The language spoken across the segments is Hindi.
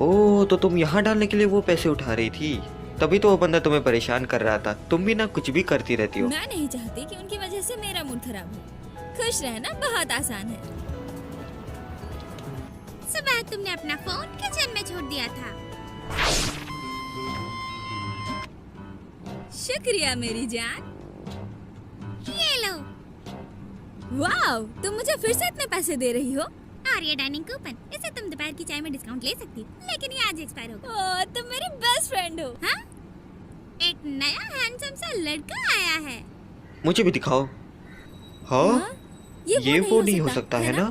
ओह, तो तुम यहाँ डालने के लिए वो पैसे उठा रही थी, तभी तो वो बंदा तुम्हें परेशान कर रहा था। तुम भी ना कुछ भी करती रहती हो। मैं नहीं चाहती कि उनकी वजह से मेरा मूड खराब हो। खुश रहना बहुत आसान है। सुबह तुमने अपना फोन किचन में छोड़ दिया था। शुक्रिया मेरी जान। ये लो। वाव, तुम मुझे फिर से इतने पैसे दे रही हो? और ये डाइनिंग कूपन, इसे तुम दोपहर की चाय में डिस्काउंट ले सकती हो, लेकिन ये आज एक्सपायर होगा। ओह, तुम मेरी बेस्ट फ्रेंड हो। हाँ? एक नया हैंडसम सा लड़का आया है। मुझे भी दिखाओ। हाँ, हाँ? ये वो नहीं हो सकता है ना?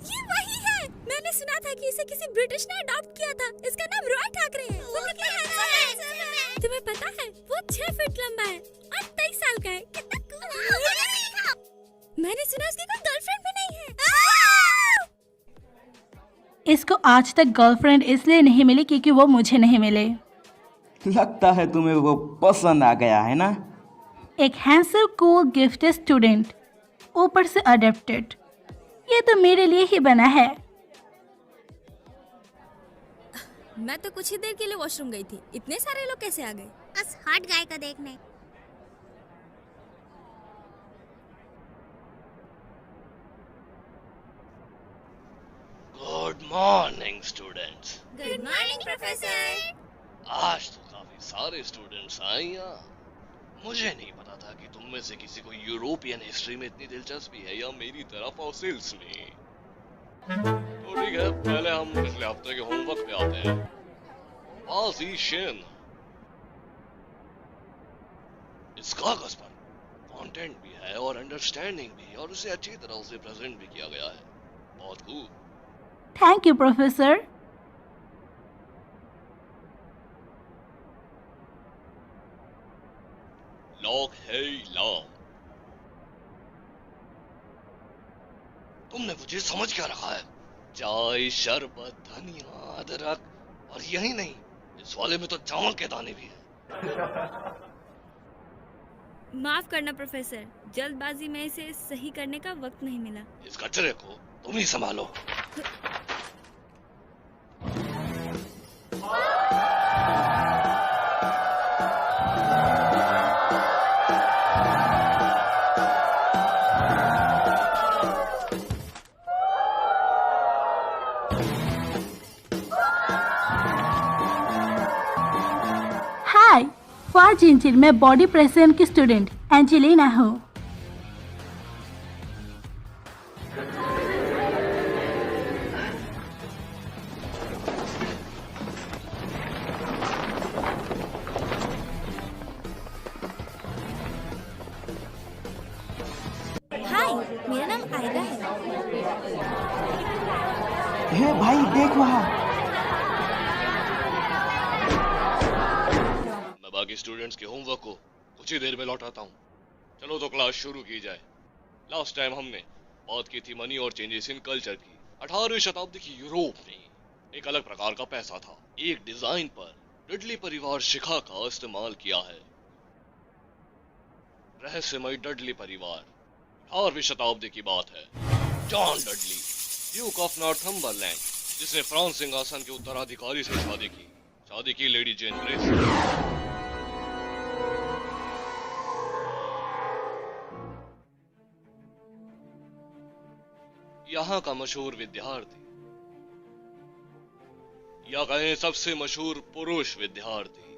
ये वही है। मैंने सुना था कि इसे किसी ब्रिटिश ने अडॉप्ट किया था। इसका नाम रॉय ठाकरे है। वो कितना हैंडसम है। तुम्हें पता है वो 6 फीट लंबा है और 23 साल का है। कितना कूल है। मैंने सुना उसकी कोई गर्लफ्रेंड भी नहीं है। इसको आज तक गर्लफ्रेंड इसलिए नहीं मिली क्योंकि वो मुझे नहीं मिले। लगता है तुम्हें वो पसंद आ गया है ना? एक हैंडसम कूल गिफ्टेड स्टूडेंट, ऊपर से अडॉप्टेड। ये तो मेरे लिए ही बना है। मैं तो कुछ ही देर के लिए वॉशरूम गई थी, इतने सारे लोग कैसे आ गए? उस हॉट गाय को देखने। Good morning students. Good morning professor. आज तो काफी सारे स्टूडेंट्स आए यहाँ। मुझे नहीं पता था कि तुम में से किसी को यूरोपियन हिस्ट्री में इतनी दिलचस्पी है या मेरी तरह फॉसिल्स में। तो ठीक है, पहले हम पिछले हफ्ते के होमवर्क पे आते हैं। पोजीशन। इस कागज पर कंटेंट भी है और अंडरस्टैंडिंग भी, और उसे अच्छी तरह से प्रेजेंट भी किया गया है। बहुत खूब। Thank you professor. लॉक है लॉक। तुमने मुझे समझ क्या रखा है? चाय, शरबत, धनिया, अदरक, और यही नहीं, इस वाले में तो चावल के दाने भी है। माफ करना प्रोफेसर, जल्दबाजी में इसे सही करने का वक्त नहीं मिला। इस कचरे को तुम ही संभालो। हाय, फार्जेंटिन, मैं बॉडी प्रेसिडेंट की स्टूडेंट एंजेलिना हूँ। हाय, मेरा नाम आयरा है। हे भाई, देख वहाँ। मैं बाकी स्टूडेंट्स के होमवर्क को कुछ ही देर में लौटाता हूँ। चलो तो क्लास शुरू की जाए। लास्ट टाइम हमने बात की थी मनी और चेंजेस इन कल्चर की। 18वीं शताब्दी की यूरोप में एक अलग प्रकार का पैसा था। एक डिजाइन पर डडली परिवार शिखा का इस्तेमाल किया है। रहस्यमय डडली परिवार। 18वीं शताब्दी की बात है। John Dudley, Duke of Northumberland, जिसने फ्रांस सिंहासन के उत्तराधिकारी से शादी की लेडी जेन ग्रेस। यहाँ का मशहूर विद्यार्थी, या कहें सबसे मशहूर पुरुष विद्यार्थी।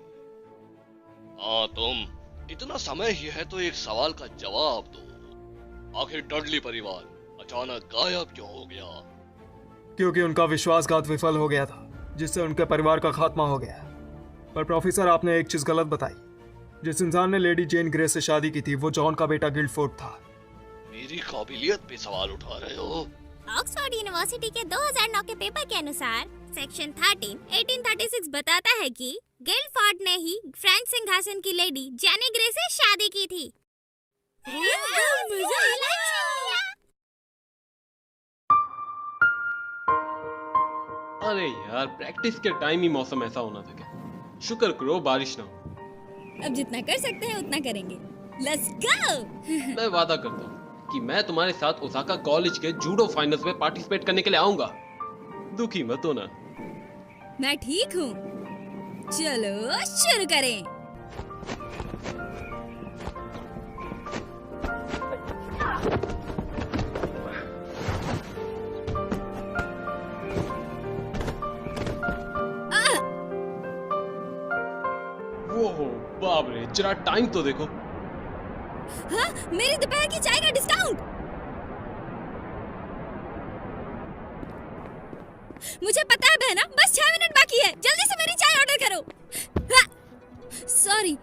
हाँ तुम, इतना समय ही है तो एक सवाल का जवाब दो। आखिर डडली परिवार अचानक गायब क्यों हो गया? क्योंकि उनका विश्वासघात विफल हो गया था, जिससे उनके परिवार का खात्मा हो गया। पर प्रोफेसर, आपने एक चीज गलत बताई। जिस इंसान ने लेडी जेन ग्रे से शादी की थी वो जॉन का बेटा गिल्डफोर्ड था। मेरी काबिलियत पे सवाल उठा रहे हो? ऑक्सफोर्ड यूनिवर्सिटी के 2009 के पेपर के अनुसार सेक्शन 13 1836 बताता है कि गिल्डफोर्ड ने ही फ्रेंच सिंहासन की लेडी जेनी ग्रे से शादी की थी। अरे यार, प्रैक्टिस के टाइम ही मौसम ऐसा होना था क्या? शुक्र करो बारिश ना हो। अब जितना कर सकते हैं उतना करेंगे। Let's go. मैं वादा करता हूँ कि मैं तुम्हारे साथ ओसाका कॉलेज के जूडो फाइनल्स में पार्टिसिपेट करने के लिए आऊंगा। दुखी मत होना। मैं ठीक हूँ। चलो शुरू करें। वो बाप रे, जरा टाइम तो देखो। हाँ, मेरी दोपहर की चाय का डिस्काउंट। मुझे पता है बहना, बस 6 मिनट बाकी है। जल्दी से मेरी चाय ऑर्डर करो। हाँ, सॉरी।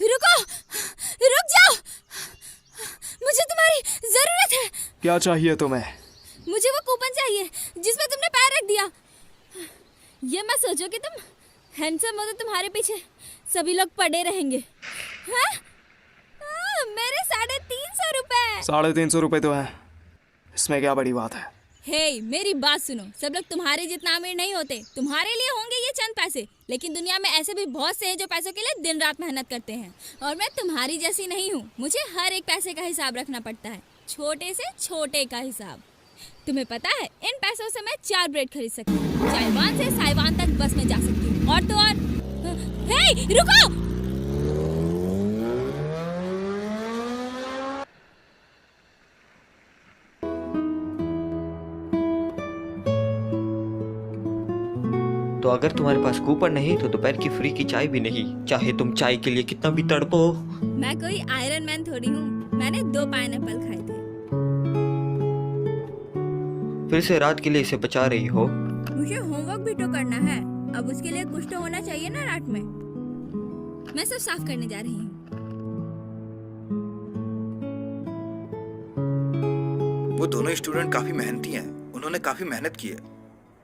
रुको, रुक जाओ। मुझे तुम्हारी जरूरत है। क्या चाहिए तुम्हें? मुझे वो कूपन चाहिए जिसमें तुमने पैर रख दिया। ये मत सोचो कि तुम हैंडसम हो तो तुम्हारे पीछे सभी लोग पड़े रहेंगे। हाँ? मेरे 350 रुपए। 350 रुपए तो है, इसमें क्या बड़ी बात है? हे, मेरी बात सुनो। सब लोग तुम्हारे जितना अमीर नहीं होते। तुम्हारे लिए होंगे ये चंद पैसे, लेकिन दुनिया में ऐसे भी बहुत से हैं जो पैसों के लिए दिन रात मेहनत करते हैं। और मैं तुम्हारी जैसी नहीं हूँ। मुझे हर एक पैसे का हिसाब रखना पड़ता है, छोटे से छोटे का हिसाब। तुम्हें पता है, इन पैसों से मैं 4 ब्रेड खरीद सकती हूँ। चाइवान से साइवान तक बस में जा सकती हूँ। और तो और। हे, रुको। तो अगर तुम्हारे पास कूपन नहीं तो दोपहर की फ्री की चाय भी नहीं, चाहे तुम चाय के लिए कितना भी तड़पो। मैं कोई आयरन मैन थोड़ी हूँ। मैंने 2 पाइनएप्पल खाए थे। फिर से रात के लिए इसे बचा रही हो। मुझे होमवर्क भी तो करना है। अब उसके लिए कुछ तो होना चाहिए ना रात में। मैं सब साफ करने जा रही हूँ। वो दोनों स्टूडेंट काफी मेहनती हैं। उन्होंने काफी मेहनत की है।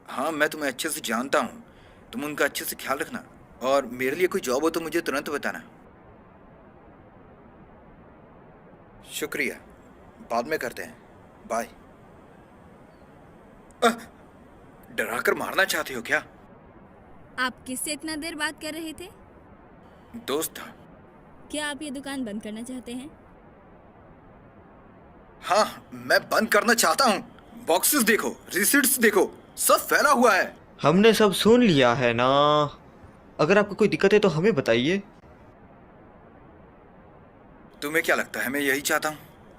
हाँ, मैं तुम्हें अच्छे से जानता हूँ। तुम उनका अच्छे से ख्याल रखना, और मेरे लिए कोई जॉब हो तो मुझे तुरंत बताना। शुक्रिया, बाद में करते हैं। बाय। डरा कर मारना चाहते हो क्या? आप किससे इतना देर बात कर रहे थे? दोस्त था। क्या आप ये दुकान बंद करना चाहते हैं? हाँ, मैं बंद करना चाहता हूँ। बॉक्सेस देखो, रिसीट्स देखो, सब फैला हुआ है। हमने सब सुन लिया है ना। अगर आपको कोई दिक्कत है तो हमें बताइए। तुम्हें क्या लगता है मैं यही चाहता हूँ?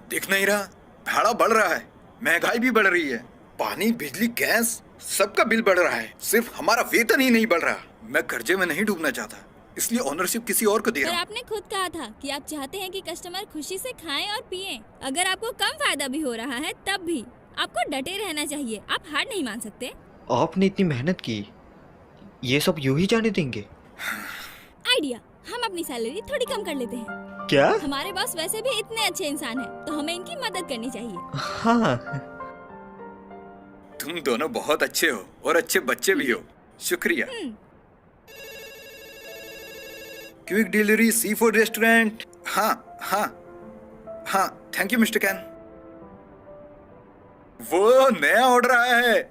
दिख नहीं रहा? भाड़ा बढ़ रहा है, महंगाई भी बढ़ रही है, पानी, बिजली, गैस, सबका बिल बढ़ रहा है। सिर्फ हमारा वेतन ही नहीं बढ़ रहा। मैं कर्जे में नहीं डूबना चाहता, इसलिए ओनरशिप किसी और को दे रहा पर हूँ। आपने खुद कहा था कि आप चाहते हैं कि कस्टमर खुशी से खाएं और पिएं। अगर आपको कम फायदा भी हो रहा है तब भी आपको डटे रहना चाहिए। आप हार नहीं मान सकते। आपने इतनी मेहनत की, ये सब यूं ही जाने देंगे? आइडिया, हम अपनी सैलरी थोड़ी कम कर लेते हैं। क्या? हमारे बॉस वैसे भी इतने अच्छे इंसान हैं, तो हमें इनकी मदद करनी चाहिए। हाँ। तुम दोनों बहुत अच्छे हो और अच्छे बच्चे भी हो। शुक्रिया। Quick delivery sea food restaurant. हाँ हाँ हाँ, थैंक यू मिस्टर कैन। वो नया ऑर्डर आया है।